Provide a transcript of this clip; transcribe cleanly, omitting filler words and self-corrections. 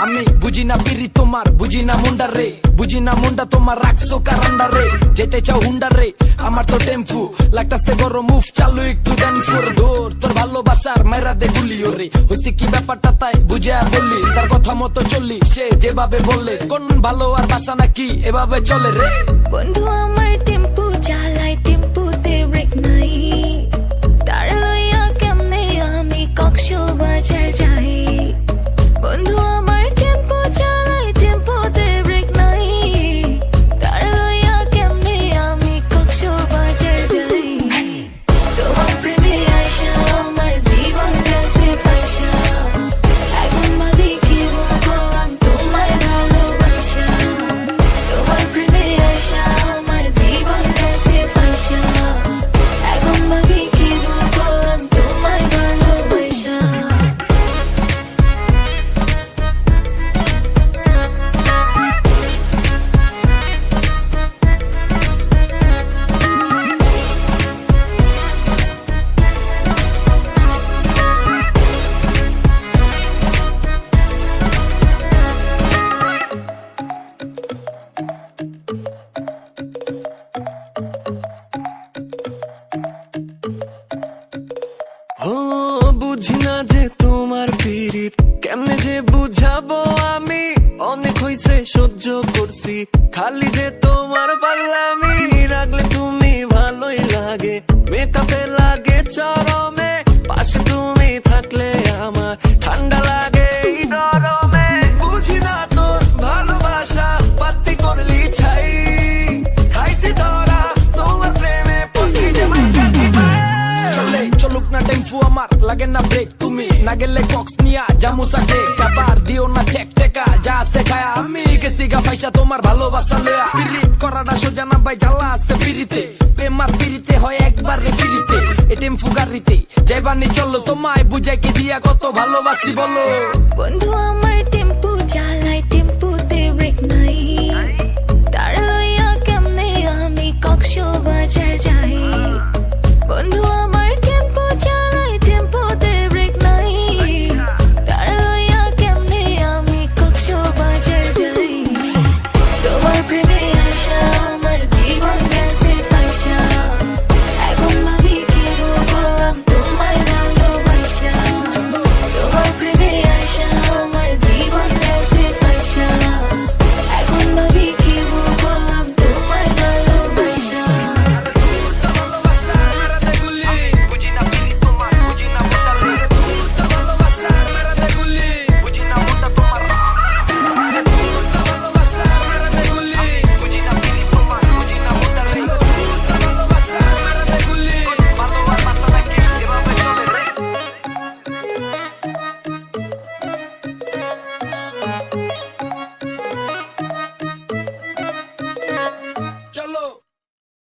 আমি বুঝি না পিরি তোমার, বুঝি না মুন্ডা রে, বুঝি না মুন্ডা তোমার রাখছো কারান্ডা রে। যেতে চাও হুন্ডা রে, আমার তো টেম্পু লাগতাছে গরম মুভ চালু একটু দেন ফুর দৌড়। তোর ভালোবাসার মেরা দে গুলি ওরে, হইছে কি ব্যাপারটা তাই বুঝে বললি। তার কথা মতো চললি, সে যেভাবে বললে কোন ভালো আর বাসা নাকি এভাবে চলে রে। বন্ধু আমার টেম্পু চালাই, টেম্পুতে ব্রেক নাই, তার লইয়া কেমনে আমি কক্সবাজার যাই। বন্ধু আমার টেম্পু চালাই, টেম্পুতে ব্রেক নাই, তার লইয়া কেমনে আমি কক্সবাজার যাই। তোমার প্রেমে আইসা আমার জীবন গেছে পয়সা, এখন ভাবি কি করলাম তোমায় ভালোবাসা। তোমার প্রেমে আইসা আমার জীবন গেছে পয়সা, এখন ভাবি কি করলাম তোমায় ভালোবাসা। ও বুঝি না যে তোমার পীড়িত কেমনে যে বুঝাবো আমি। অনেক হইছে সহ্য করছি, খালি যে তোমার পাগলামি। রাখলে তুমি ভালোই লাগে, মেকআপে লাগে চরমে, পাশে তুমি থাকলে আমার ঠান্ডা লাগে এই গরমে। বুঝি না তোর ভালোবাসা পাত্তি করলি ছাই, খাইছি ধরা তোমার প্রেমে পড়ছি যে মাইকাটি পায়। চলে চলুক না টেম্পু আমার লাগে না ব্রেক, তুমি না গেলে কক্স নিয়া জামুসা টেক। আবার দিও না চেক টেকা যা আছে খায়া, আমি গেছি গা পয়সা তোমার ভালোবাসা লয়া। পিরিত করাটা সোজা না ভাই, জ্বালা আসতে পিরিতে, প্রেমার পিরিতে হয় একবার রে ফিরিতে। এ টেম্পু গাড়িতে যাইবানি চলো, তোমায় বুঝাই কি দিয়া কত ভালোবাসি বলো। বন্ধু আমার টেম্পু চালাই, টেম্পুতে ব্রেক নাই, তার লইয়া কেমনে আমি কক্সবাজার যাই। বন্ধু